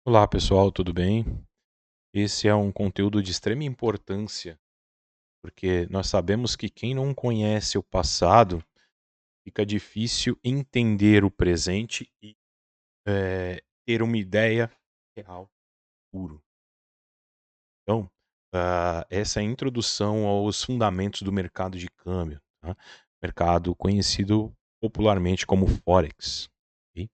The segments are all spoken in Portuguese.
Olá pessoal, tudo bem? Esse é um conteúdo de extrema importância, porque nós sabemos que quem não conhece o passado, fica difícil entender o presente e ter uma ideia real, puro. Então, essa é a introdução aos fundamentos do mercado de câmbio, tá? Mercado conhecido popularmente como Forex. Ok?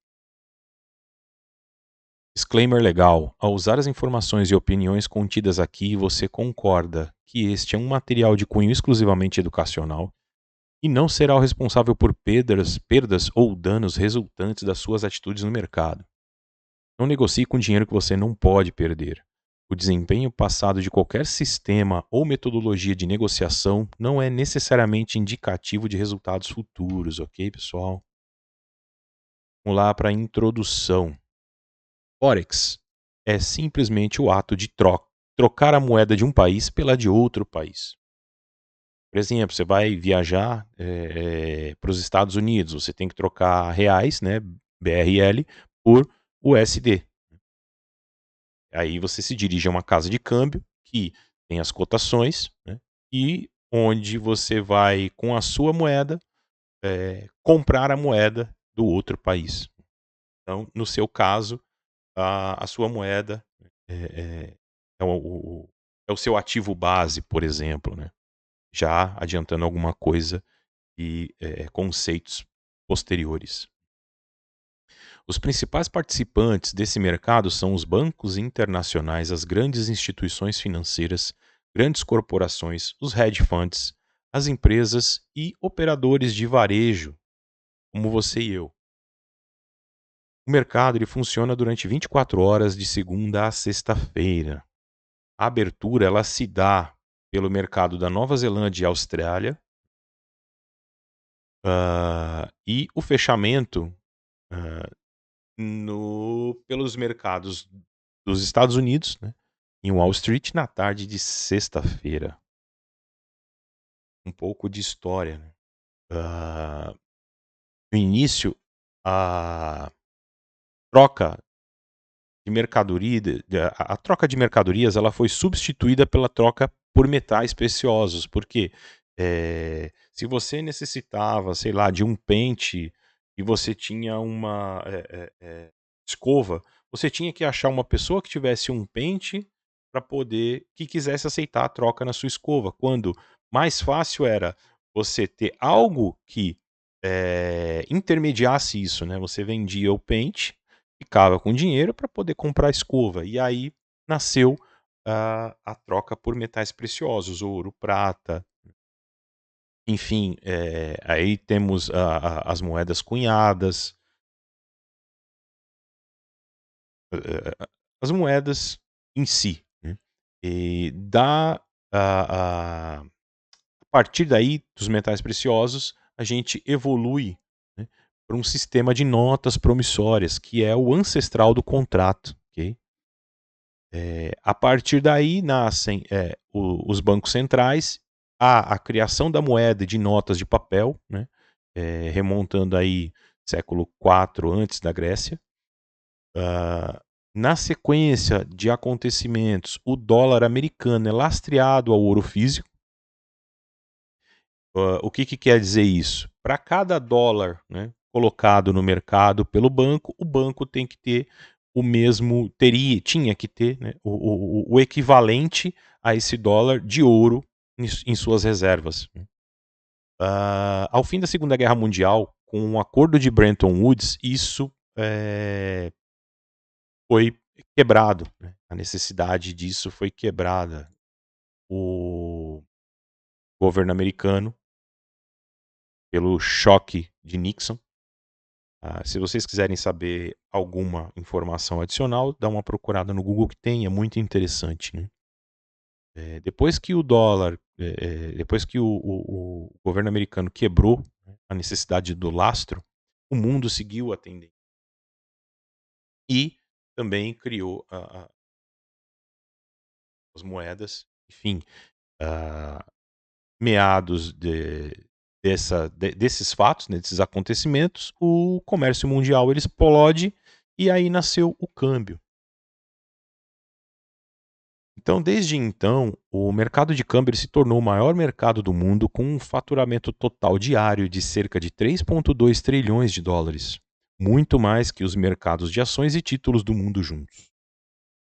Disclaimer legal: ao usar as informações e opiniões contidas aqui, você concorda que este é um material de cunho exclusivamente educacional e não será o responsável por perdas ou danos resultantes das suas atitudes no mercado. Não negocie com dinheiro que você não pode perder. O desempenho passado de qualquer sistema ou metodologia de negociação não é necessariamente indicativo de resultados futuros, ok, pessoal? Vamos lá para a introdução. Forex é simplesmente o ato de trocar a moeda de um país pela de outro país. Por exemplo, você vai viajar para os Estados Unidos, você tem que trocar reais, né, BRL, por USD. Aí você se dirige a uma casa de câmbio que tem as cotações, né, e onde você vai, com a sua moeda, comprar a moeda do outro país. Então, no seu caso, a sua moeda é, é, é é o seu ativo base, por exemplo, né? Já adiantando alguma coisa e conceitos posteriores. Os principais participantes desse mercado são os bancos internacionais, as grandes instituições financeiras, grandes corporações, os hedge funds, as empresas e operadores de varejo, como você e eu. O mercado ele funciona durante 24 horas de segunda a sexta-feira. A abertura ela se dá pelo mercado da Nova Zelândia e Austrália, e o fechamento ah, pelos mercados dos Estados Unidos, né, em Wall Street, na tarde de sexta-feira. Um pouco de história. Né? Ah, no início, a troca de mercadoria, a troca de mercadorias, ela foi substituída pela troca por metais preciosos, porque se você necessitava, sei lá, de um pente e você tinha uma escova, você tinha que achar uma pessoa que tivesse um pente para poder que quisesse aceitar a troca na sua escova. Quando mais fácil era você ter algo que intermediasse isso, né? Você vendia o pente, ficava com dinheiro para poder comprar a escova. E aí nasceu a troca por metais preciosos, ouro, prata, enfim, aí temos as moedas cunhadas, as moedas em si, né. E a partir daí, dos metais preciosos, a gente evolui, né, para um sistema de notas promissórias, que é o ancestral do contrato, ok? A partir daí nascem os bancos centrais, a criação da moeda de notas de papel, né, remontando aí século IV antes da Grécia. Ah, na sequência de acontecimentos, o dólar americano é lastreado ao ouro físico. O que quer dizer isso? Para cada dólar, né, colocado no mercado pelo banco, o banco tem que ter tinha que ter, né, o equivalente a esse dólar de ouro em suas reservas. Ao fim da Segunda Guerra Mundial, com o acordo de Bretton Woods, isso foi quebrado, né? A necessidade disso foi quebrada. O governo americano, pelo choque de Nixon. Se vocês quiserem saber alguma informação adicional, dá uma procurada no Google que tem, é muito interessante. Né? Depois que o dólar, depois que o governo americano quebrou, né, a necessidade do lastro, o mundo seguiu a tendência. E também criou as moedas, enfim, ah, meados desses fatos, né, desses acontecimentos, o comércio mundial ele explode e aí nasceu o câmbio. Então, desde então, o mercado de câmbio ele se tornou o maior mercado do mundo com um faturamento total diário de cerca de 3,2 trilhões de dólares, muito mais que os mercados de ações e títulos do mundo juntos.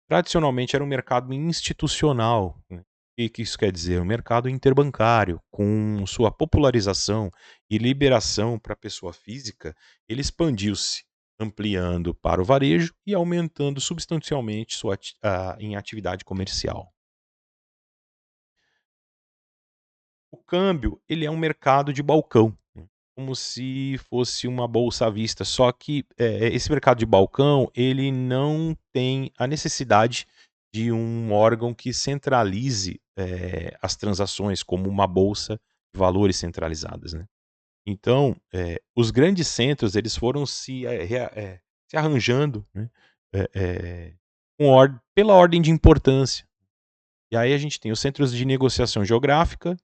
Tradicionalmente era um mercado institucional. Né? O que isso quer dizer? Um mercado interbancário, com sua popularização e liberação para a pessoa física, ele expandiu-se, ampliando para o varejo e aumentando substancialmente em atividade comercial. O câmbio, ele é um mercado de balcão, né, como se fosse uma bolsa à vista, só que, esse mercado de balcão, ele não tem a necessidade de um órgão que centralize, as transações como uma bolsa de valores centralizadas, né. Então, os grandes centros, eles foram se arranjando, né, com pela ordem de importância. E aí a gente tem os centros de negociação geográfica,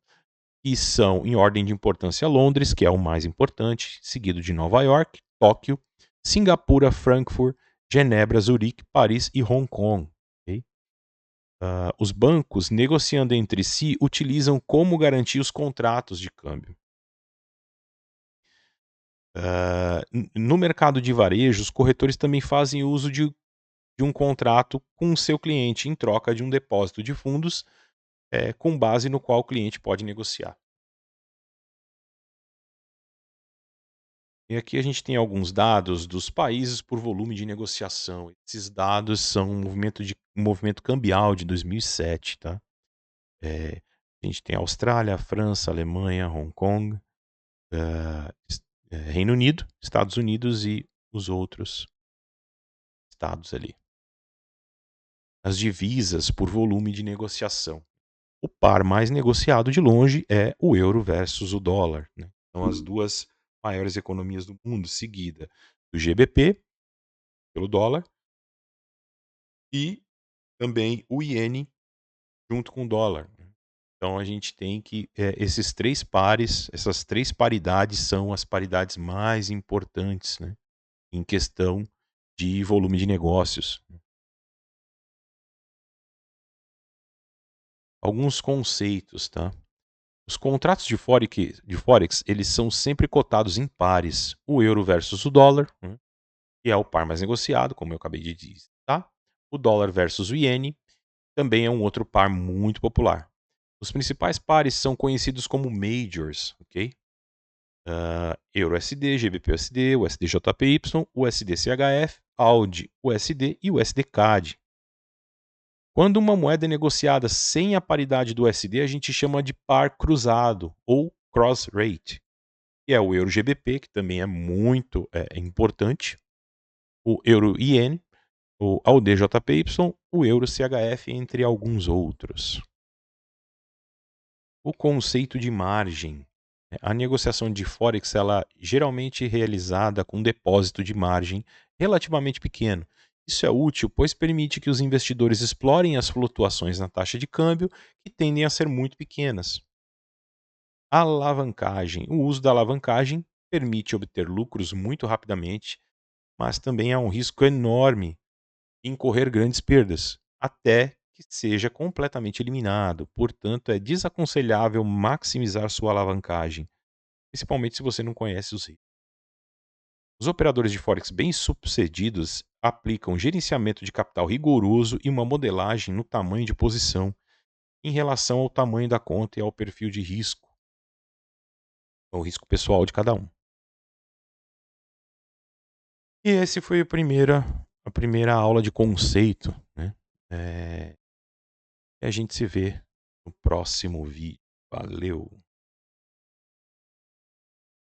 que são, em ordem de importância, Londres, que é o mais importante, seguido de Nova York, Tóquio, Singapura, Frankfurt, Genebra, Zurique, Paris e Hong Kong. Ok? Os bancos, negociando entre si, utilizam como garantir os contratos de câmbio. No mercado de varejo, os corretores também fazem uso de um contrato com o seu cliente em troca de um depósito de fundos, com base no qual o cliente pode negociar. E aqui a gente tem alguns dados dos países por volume de negociação. Esses dados são um movimento cambial de 2007, tá? Eh, a gente tem Austrália, França, Alemanha, Hong Kong, Reino Unido, Estados Unidos e os outros estados ali. As divisas por volume de negociação. O par mais negociado de longe é o euro versus o dólar, né? São as duas maiores economias do mundo, seguida do GBP, pelo dólar, e também o iene junto com o dólar. Então a gente tem que esses 3 pares, essas 3 paridades são as paridades mais importantes, né, em questão de volume de negócios. Alguns conceitos, tá. Os contratos de forex, eles são sempre cotados em pares, o euro versus o dólar, né, que é o par mais negociado, como eu acabei de dizer, tá. O dólar versus o iene também é um outro par muito popular. Os principais pares são conhecidos como majors, ok? EURUSD, GBPUSD, USDJPY, USDCHF, AUD USD e USD-CAD. Quando uma moeda é negociada sem a paridade do USD, a gente chama de par cruzado ou cross rate, que é o euro-GBP, que também é muito importante, o euro-IN, o AUD-JPY, o euro-CHF, entre alguns outros. O conceito de margem. A negociação de Forex ela geralmente é realizada com um depósito de margem relativamente pequeno. Isso é útil, pois permite que os investidores explorem as flutuações na taxa de câmbio, que tendem a ser muito pequenas. A alavancagem. O uso da alavancagem permite obter lucros muito rapidamente, mas também há um risco enorme em correr grandes perdas, até que seja completamente eliminado. Portanto, é desaconselhável maximizar sua alavancagem, principalmente se você não conhece os riscos. Os operadores de Forex bem-sucedidos aplicam gerenciamento de capital rigoroso e uma modelagem no tamanho de posição em relação ao tamanho da conta e ao perfil de risco, ao risco pessoal de cada um. E esse foi a primeira aula de conceito, né? E a gente se vê no próximo vídeo. Valeu!